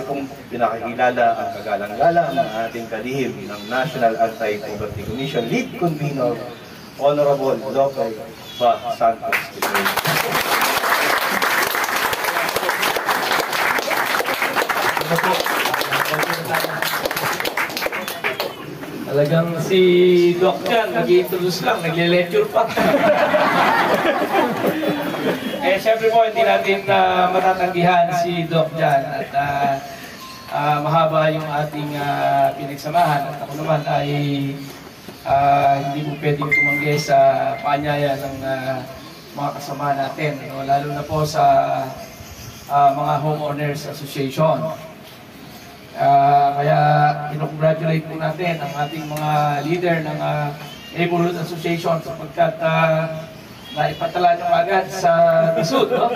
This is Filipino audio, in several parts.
aking pong pinakikilala ang kagalang-galang ng ating kalihim ng National Anti-Poverty Commission Lead Convener, Honorable Lope Ba Santos. Talagang si Doc Jan, nag-i-introduce lang, nagle-lecture pa. Siyempre po, hindi natin matatanggihan si Doc Jan at mahaba yung ating pinagsamahan. At ako naman ay hindi po pwedeng tumanggi sa paanyaya ng mga kasama natin, lalo na po sa mga Homeowners Association. Kaya kinongratulate po natin ang ating mga leader ng Neighborhood Association sapagkat naipatala nyo agad sa DSUD, no?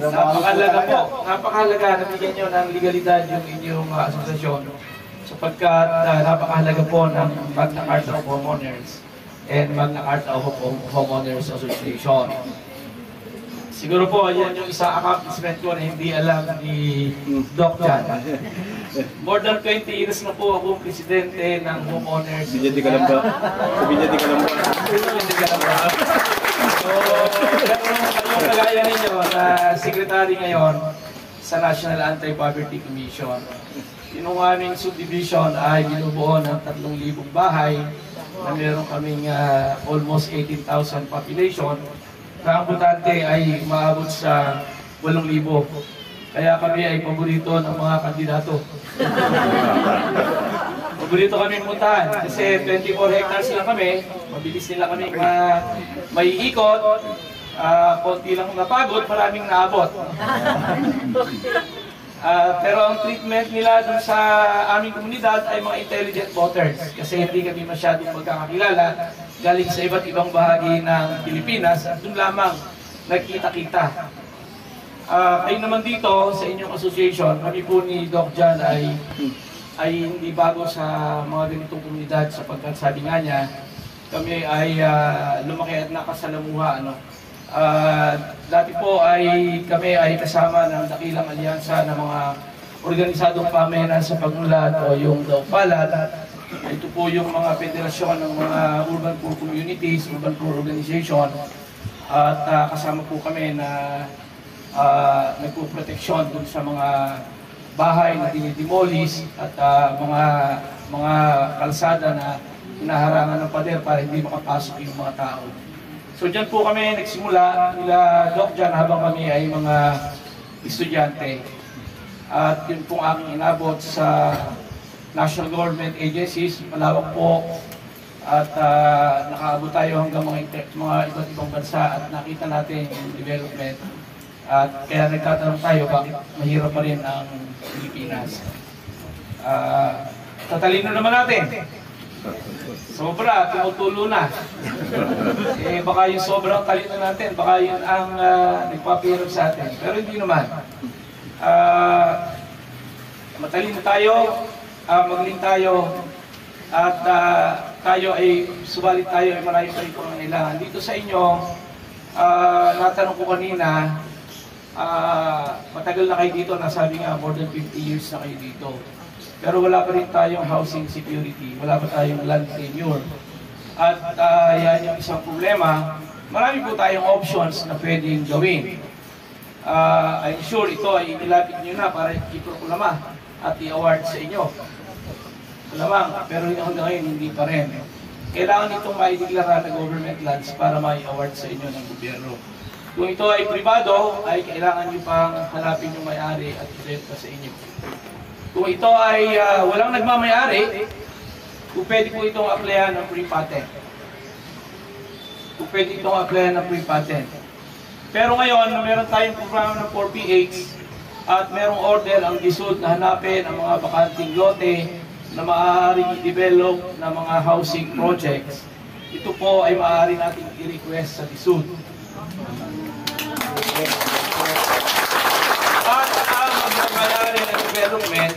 Napakalaga po, napakahalaga na bigyan nyo ng legalidad yung inyong asosasyon sapagkat napakahalaga po ng Magna Carta of Homeowners and Magna Carta of Homeowners Association. Siguro po, yan yung isang accomplishment ko na hindi alam ni Doc Jan. More than 20 years na po akong presidente ng Homeowners. Binyati ka lang ba? Binyati ka lang ba? Binyati ka lang ba? So, yung kagaya ninyo na secretary ngayon sa National Anti-Poverty Commission. Yung aming subdivision ay binubuo ng 3,000 bahay na meron kaming almost 18,000 population. Ang butante ay umaabot sa 8,000. Kaya kami ay paborito ng mga kandidato. Paborito kami puntahan kasi 24 hectares lang kami. Mabilis nila kami maiikot. Konti lang napagod, maraming naabot. Pero ang treatment nila dun sa aming komunidad ay mga intelligent voters kasi hindi kami masyadong magkakakilala galing sa iba't ibang bahagi ng Pilipinas at dun lamang nagkita-kita. Kayo naman dito sa inyong association, kami po ni Doc Jan ay hindi bago sa mga ganitong komunidad sapagkat sabi nga niya, kami ay lumaki at nakasalamuha. Dati po ay kami ay kasama ng dakilang alyansa ng mga organisadong pamayanan sa pagmulat o yung DAO-PALAD. Ito po yung mga federasyon ng mga urban poor communities, urban poor organization. At kasama po kami na nagpo-proteksyon dun sa mga bahay na dinidemolish at mga kalsada na hinaharangan ng pader para hindi makapasok yung mga tao. So dyan po kami nagsimula nila Doc Jan habang kami ay mga estudyante. At yun pong aking inabot sa national government agencies, malawak po. At nakaabot tayo hanggang mga iba't ibang bansa at nakita natin yung development. At kaya nagtatanong tayo bakit mahirap pa rin ang Pilipinas. Tatalino naman natin. Sobra, tumutulo na. Baka yung sobrang talino natin, baka yun ang nagpapahirap sa atin. Pero hindi naman. Matalino tayo, magaling tayo, at tayo ay, subalit tayo ay marami pa rin pangangailangan. Dito sa inyo, natanong ko kanina, matagal na kayo dito, nasabi nga more than 50 years na kayo dito. Pero wala pa rin tayong housing security, wala pa tayong land tenure. At yan yung isang problema. Marami po tayong options na pwedeng gawin. I'm sure ito ay inilapit nyo na para iproklama at i-award sa inyo. Malamang, pero hanggang ngayon hindi pa rin. Kailangan itong maideklara na government lands para mai-award sa inyo ng gobyerno. Kung ito ay privado, ay kailangan nyo pang hanapin yung may-ari at ibenta sa inyo. Kung ito ay walang nagmamayari, kung pwede po itong applyan ng free patent. Kung pwede itong applyan ng free patent. Pero ngayon, meron tayong programa ng 4PH at merong order ang DSUD na hanapin ang mga bakanting lote na maaaring i-develop na mga housing projects. Ito po ay maaari natin i-request sa DSUD. At ang magmamayari ng development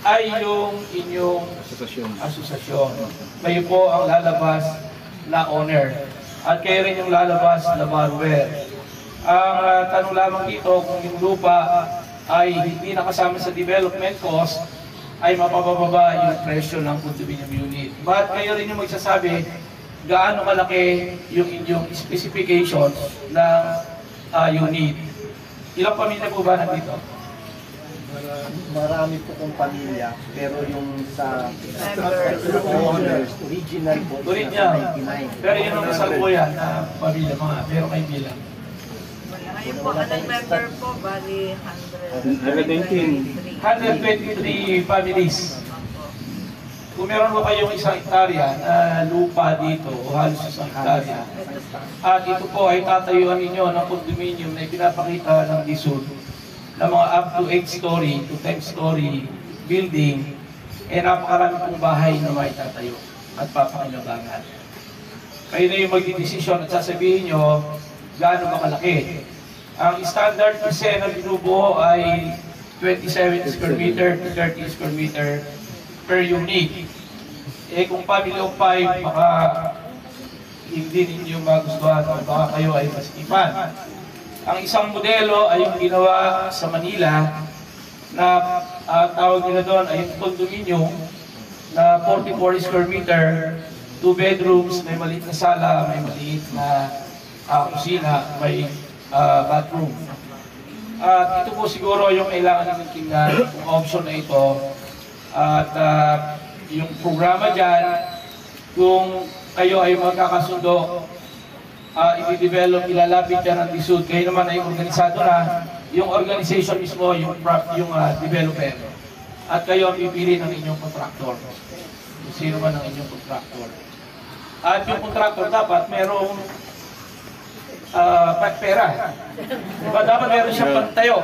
ay yung inyong asosasyon. Kayo po ang lalabas na owner. At kayo rin yung lalabas na borrower. Ang tanong lamang dito kung yung lupa ay hindi nakasama sa development cost, ay mapapababa yung presyo ng condominium unit. But kayo rin yung magsasabi gaano kalaki yung inyong specifications ng unit. Ilang pamilya po ba nandito? Marami po kong pamilya, pero yung sa owners, original po, Original. 99. Pero yun ang kasalukuyan na pamilya, mga pero kayo bilang. Ngayon po, anong member po, bali 123 families. Kung meron mo kayong isang hektarya na lupa dito, o halos isang hektarya, at ito po ay tatayuan ninyo ng condominium na ipinapakita ng DSUD na mga up to 8-story to 10-story building, eh napakarami pong bahay na may tatayo at papakinabangan. Kayo na yung magdidesisyon at sasabihin nyo gaano ba kalaki. Ang standard kasi na binubuo ay 27 square meter to 30 square meter per unit. Eh kung family of 5, baka hindi ninyo magustuhan o baka kayo ay masikipan. Ang isang modelo ay yung ginawa sa Manila na tawag nila doon ay yung condominium na 44 square meter, 2 bedrooms, may maliit na sala, may maliit na kusina, may bathroom. At ito po siguro yung kailangan natin tingnan, yung option na ito. At yung programa dyan, kung kayo ay magkakasundo, i-develop, ilalapit yan ang DSUD, kayo naman ay organisado na, yung organization mismo, yung developer. At kayo ang pipili ng inyong contractor. Kung sino man ang inyong contractor. At yung contractor dapat merong pera. Diba? Dapat meron siyang pantayo.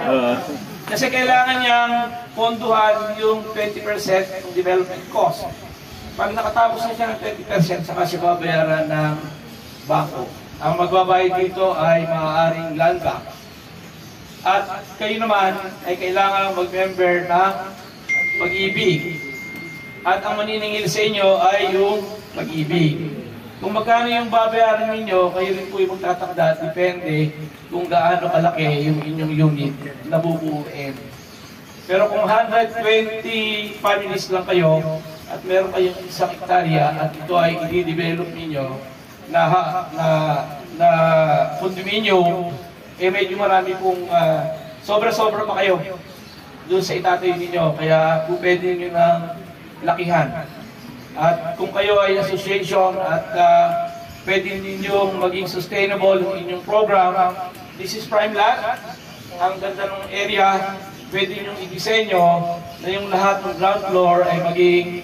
Kasi kailangan niyang ponduhan yung 20% ng development cost. Pag nakatapos na siya ng 20%, saka siya babayaran ng bangko. Ang magbabayad dito ay maaaring land bank. At kayo naman ay kailangan mag-member ng Pag-ibig. At ang maniningil sa inyo ay yung Pag-ibig. Kung magkano yung babayaran ninyo, kayo rin po yung magtatakda, depende kung gaano kalaki yung inyong unit na bubuuin. Pero kung 120 families lang kayo, at meron kayong isang hektarya, at ito ay i-develop ninyo na condominium, eh medyo marami pong sobra-sobra pa kayo doon sa itatayo ninyo. Kaya po pwede nyo ng lakihan. At kung kayo ay association at pwede ninyong maging sustainable yung inyong program, this is prime lot. Ang ganda ng area, pwede ninyong i-disenyo na yung lahat ng ground floor ay maging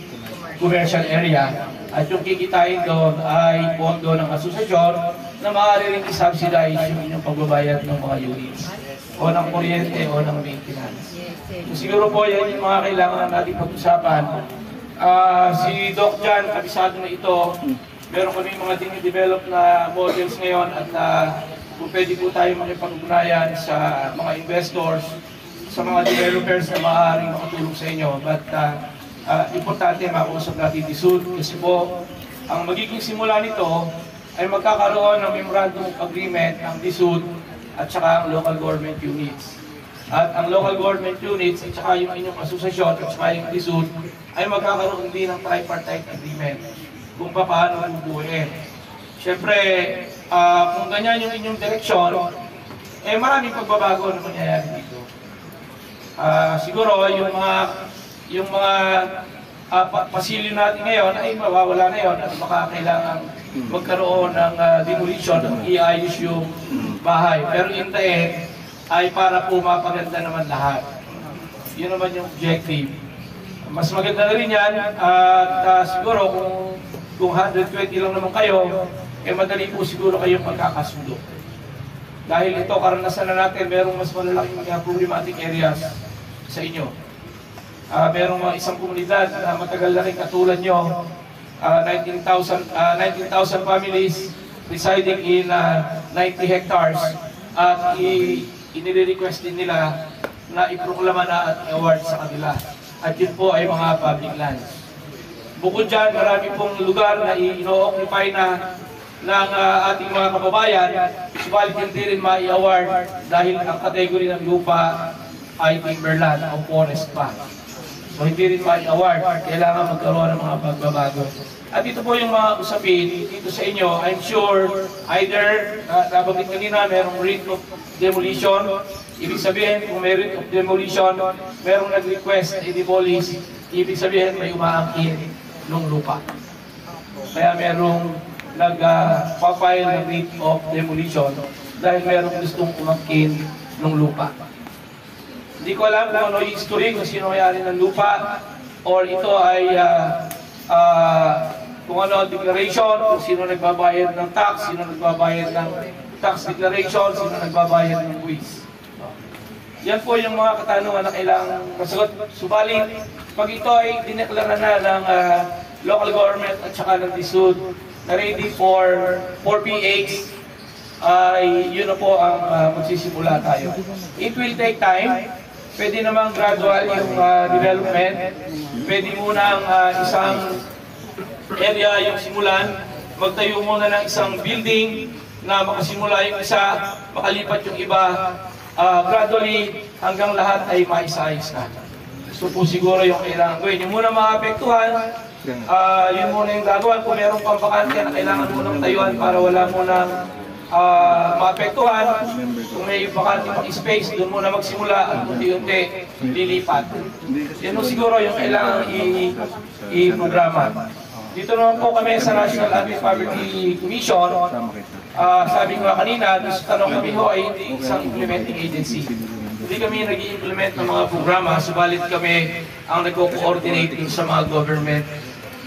commercial area. At yung kikitain doon ay pondo ng asosasyon na maaari rin i-subsidize yung inyong pagbabayad ng mga units o ng kuryente o ng maintenance. Siguro po yan yung mga kailangan natin pag-usapan. Si Doc Jan, kabisado na ito. Meron kami mga dinidevelop na models ngayon at kung pwede po tayo makipag-ugnayan sa mga investors, sa mga developers na maaaring makatulong sa inyo. But importante makausap natin DSUD kasi po ang magiging simula nito ay magkakaroon ng memorandum of agreement ng DSUD at saka ang local government units. At ang local government units at saka yung inyong asosasyon at saka yung DSUD ay magkakaroon din ng tripartite agreement kung paano bubuuin. Siyempre, kung ganyan yung inyong direksyon, eh maraming pagbabago na mangyayari dito. Siguro yung mga pasilyo natin ngayon ay mawawala na yun at baka kailangan magkaroon ng demolition at iayos yung bahay. Pero in the end, ay para po mapaganda naman lahat. Yun naman yung objective. Mas maganda na rin yan at siguro kung 120 lang naman kayo, eh madali po siguro kayong magkakasundo. Dahil ito, karanasan na natin, merong mas malalaking problematic areas sa inyo. Merong mga isang komunidad na matagal na rin katulad nyo, 19,000 families residing in 90 hectares at inire-request din nila na iproklama na at i-award sa kanila. At yun po ay mga public lands. Bukod dyan, marami pong lugar na ino-occupy na ng ating mga kababayan, subalit hindi rin ma-award dahil ang kategory ng lupa ay timberland o forest pa. So hindi rin ma-award, kailangan magkaroon ng mga pagbabago. At ito po yung mga usapin dito sa inyo. I'm sure either, nabanggit kanina, merong writ of demolition. Ibig sabihin, kung may writ of demolition, merong nag-request na i-demolish, ibig sabihin may umaangkin ng lupa. Kaya merong nag-file ng writ of demolition dahil merong gustong umangkin ng lupa. Hindi ko alam kung ano yung history, kung sino may-ari ng lupa, or ito ay kung ano ang declaration, kung sino nagbabayad ng tax, sino nagbabayad ng tax declaration, sino nagbabayad ng buwis. Yan po yung mga katanungan na kailangan masagot. Subalit, pag ito ay dineklara na ng local government at saka ng DSUD na ready for 4PH, ay yun na po ang magsisimula tayo. It will take time. Pwede namang gradual yung development. Pwede muna ang isang area yung simulan, magtayo muna ng isang building na makasimula yung isa, makalipat yung iba, gradually hanggang lahat ay maisa-ayos na. So po siguro yung kailangan gawin. Yung muna maapektuhan, yun muna yung gagawin. Kung merong pampakante na kailangan munang tayuan para wala munang maapektuhan, kung may bakante pang space, doon muna magsimula at unti-unti lilipat. Yan mo siguro yung kailangan i-programa. Dito naman po kami sa National Anti-Poverty Commission. Sabi ko kanina, tanong kami ho ay hindi isang implementing agency. Hindi kami nag-i-implement ng mga programa, subalit kami ang nag-coordinate sa mga government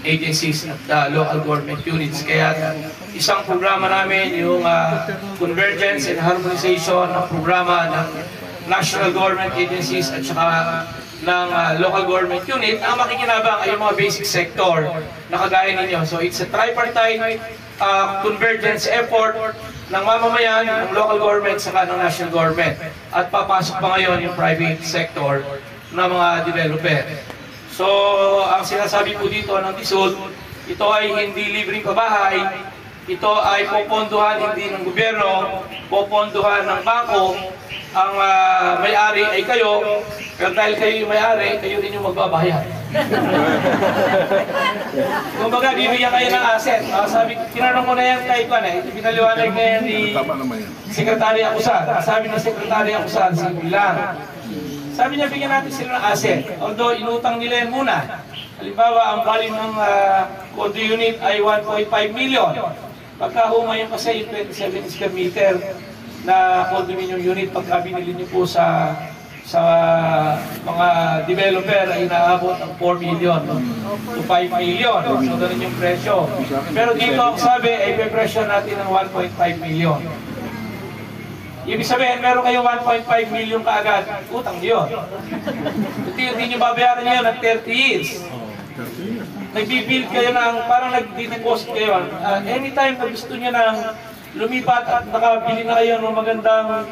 agencies at local government units. Kaya isang programa namin yung convergence and harmonization ng programa ng national government agencies at saka ng local government unit. Ang makikinabang ay yung mga basic sector na kagaya ninyo. So it's a tripartite convergence effort ng mamamayan, ng local government, saka ng national government. At papasok pa ngayon yung private sector na mga developer. So, ang sinasabi po dito ng DSUD, ito ay hindi libreng pabahay, ito ay popondohan hindi ng gobyerno, popondohan ng bangko, ang may-ari ay kayo, pero dahil kayo yung may-ari, kayo rin yung magbabayad. Kung baga, bibigyan kayo ng asset. Sabi, tinanong ko na yan kay Kwan pinaliwanag na yan ni Secretary Acusar. Sabi ng Secretary Acusar, sige lang. Sabi niya, bigyan natin sila ng asset. Although, inutang nila yan muna. Halimbawa, ang value ng condo unit ay 1.5 million. Pagka ngayon kasi yung 27 square meter na condominium unit, pagka binili niyo po sa mga developer ay inaabot ng 4 million to 5 million. So, ganun yung presyo. Pero dito ang sabi ay presyo natin ng 1.5 million. Ibig sabihin, meron kayong 1.5 million kaagad, utang niyo. Hindi nyo babayaran niyo ng 30 years. Nag-build kayo ng, parang nag-deposit kayo. Anytime na gusto niyo ng lumipat at nakabili na kayo ng magandang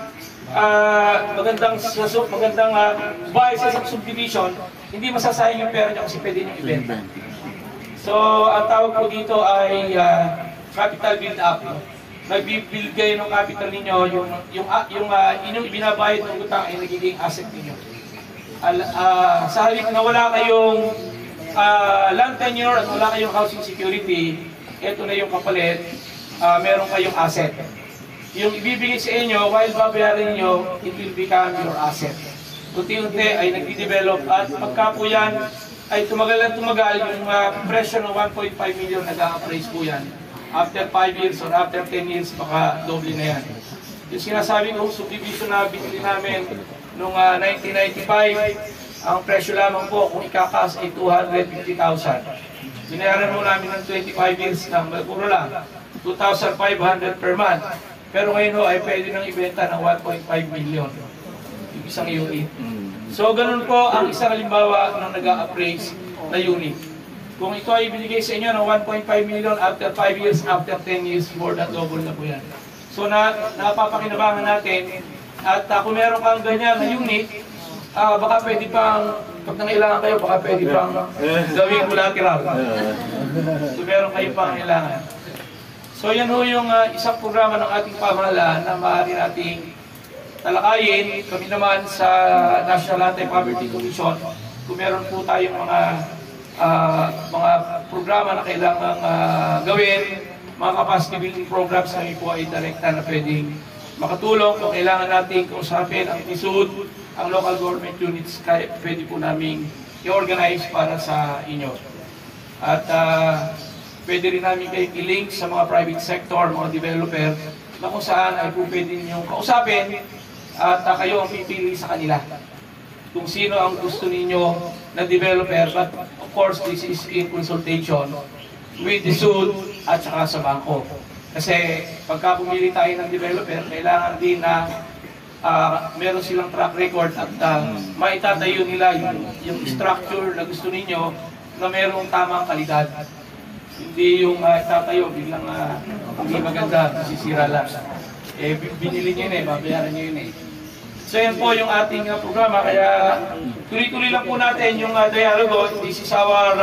bahay sa subdivision, hindi masasayang yung pera niyo kasi pwede niyo ibenta. So, ang tawag po dito ay capital build-up. Nag-build kayo ng capital ninyo, yung inyong binabayad ng utang ay nagiging asset ninyo. Sa halip na wala kayong land tenure at wala kayong housing security, ito na yung kapalit, meron kayong asset. Yung ibibigay sa inyo, while babayarin nyo, it will become your asset. Unti-unti ay nagdi-develop at pagka po yan ay tumagal yung presyo ng 1.5 million nag-a-appraise po yan. After 5 years or after 10 years, baka doble na yan. Yung sinasabi ko, subdivision na binili namin noong 1995, ang presyo lamang po kung ikakas ay 250,000. Binayaran mo namin ng 25 years ng puro lang, 2,500 per month. Pero ngayon ho ay pwede nang ibenta ng 1.5 million yung isang unit. So ganun po ang isang halimbawa ng nag-a-appraise na unit. Kung ito ay binigay sa inyo ng 1.5 million after 5 years, after 10 years, more than double na po yan. So napapakinabangan natin at kung meron kang ganyan na unit, baka pwede pang, pag nangailangan kayo, baka pwede pang gawing collateral. So meron kayo pang kailangan. So yan ho yung isang programa ng ating pamahalaan na maaari nating talakayin. Kami naman sa National Anti-Poverty Commission, kung meron po tayong mga programa na kailangang gawin, mga capacity building programs, kami po ay direkta na pwedeng makatulong. Kung kailangan natin kausapin ang PSUD, ang local government units, pwede po namin i-organize para sa inyo. At pwede rin namin kayo i-link sa mga private sector, mga developer, na kung saan ay po pwede ninyong kausapin at kayo ang pipili sa kanila kung sino ang gusto ninyo na developer. But of course, this is in consultation with the SUD at saka sa bangko. Kasi pagka pumili tayo ng developer, kailangan din na meron silang track record at maitatayo nila yung structure na gusto ninyo na merong tamang kalidad. Hindi yung itatayo, biglang hindi maganda, sisira lang. Binili nyo yun babayaran nyo yun So yan po yung ating programa, kaya tuloy-tuloy lang po natin yung dialogo. This is our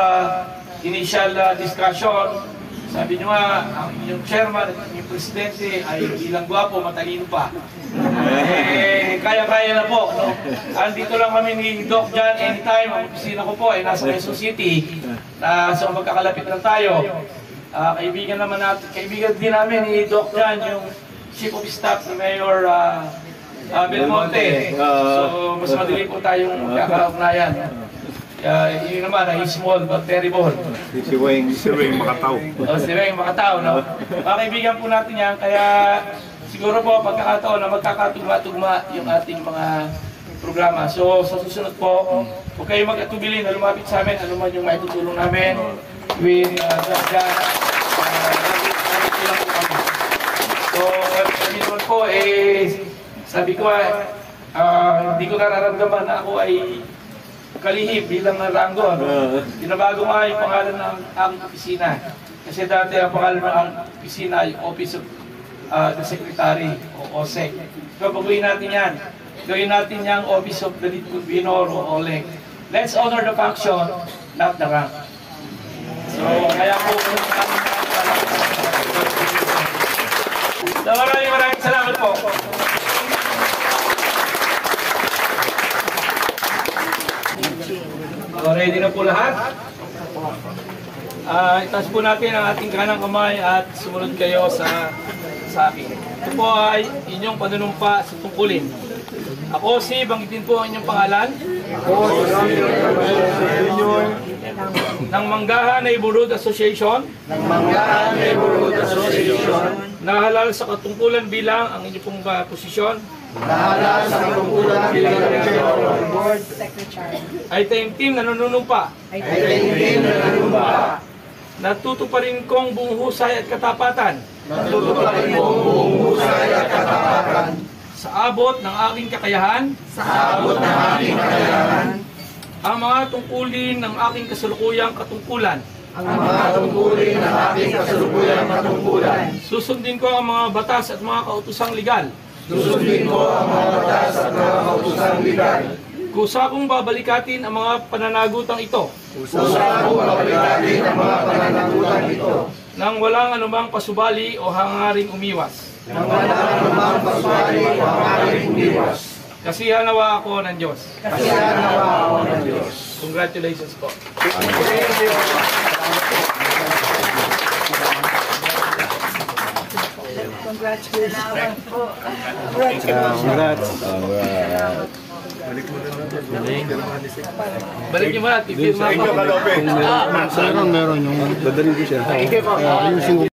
initial discussion. Sabi nyo nga, ang inyong chairman at inyong presidente ay ilang gwapo, matalino pa. Kaya-kaya na po. No? Andito lang kami ni Doc John anytime. Ang opisina ko po ay nasa Quezon City. So magkakalapit lang tayo. Kaibigan naman natin, kaibigan din namin ni Doc John, yung Chief of Staff ni Mayor Belmonte. So mas madali po tayong magkakaugnayan. Yun naman ay small but terrible. Si Weng Makataw. Si Weng Makataw, no? Mga kaibigan po natin yan, kaya siguro po pagkakataon na magkakatugma-tugma yung ating mga programa. So sa susunod po, huwag kayong mag-atubili na lumapit sa amin, ano man yung maitutulong namin with Dagdag. So kami naman po, sabi ko hindi ko nararamdaman na ako ay kalihim bilang Rango. Tinabago nga yung pangalan ng aking opisina. Kasi dati ang pangalan ng aking opisina ay Office of the Secretary o OSEC. So baguhin natin yan. Gawin natin yung Office of the Lead Convener o OLEC. Let's honor the function, not the rank. So kaya po maraming salamat po. Ready na po lahat? Itaas po natin ang ating kanang kamay at sumunod kayo sa akin. Ito po ay inyong panunumpa sa tungkulin. Ako si, banggitin po ang inyong pangalan. Ng Manggahan Neighborhood Association. Nahalal sa katungkulan bilang ang inyong pong posisyon. Nahalal sa katungkulan bilang board Secretary. Ay taimtim na nanunumpa. Natutuparin kong buong husay at katapatan. Sa abot ng aking kakayahan. Ang mga tungkulin ng aking kasalukuyang katungkulan. Susundin ko ang mga batas at mga kautusang legal. Kusa kong babalikatin ang mga pananagutang ito. Nang walang anumang pasubali o hangaring umiwas. Kasihan nawa ako ng Diyos. Congratulations po. Congratulations po. Balik niyo muna. Meron yung dadaling ko siya.